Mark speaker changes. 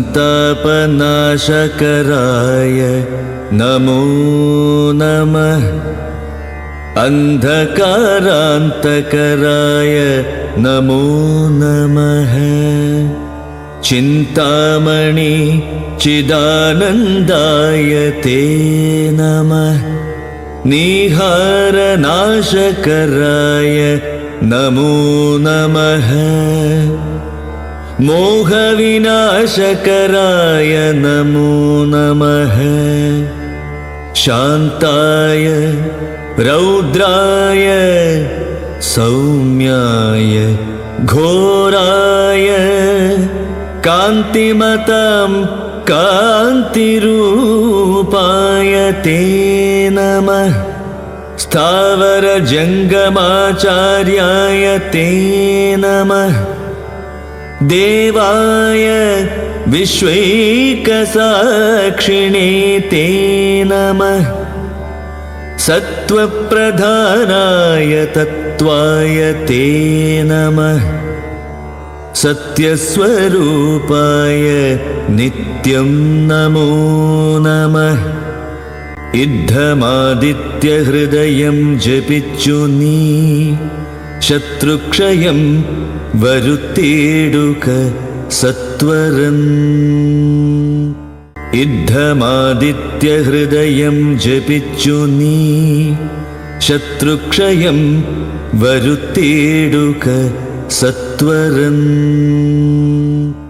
Speaker 1: सन्तापनाशकराय नमो नमः। अंधकारान्तकराय नमो नमः। चिन्तामणि चिदानन्दाय ते नमः। निहारनाशकराय नमो नमः। मोहविनाशकराय नमो नमः। शान्ताय रौद्राय सौम्याय घोराय कान्तिमतां कान्तिरूपाय ते नमः। स्थावरजङ्गमाचार्याय ते नमः। देवाय विश्वैकसाक्षिणे ते नमः। सत्त्वप्रधानाय तत्त्वाय ते नमः। सत्यस्वरूपाय नित्यं नमो नमः। इद्धमादित्यहृदयं जपिच्चुनी शत्रुक्षयं वरुत्तेडुक सत्वरन्। इद्धमादित्यहृदयं जपिच्चुनी शत्रुक्षयं वरुत्तेडुक सत्वरन्।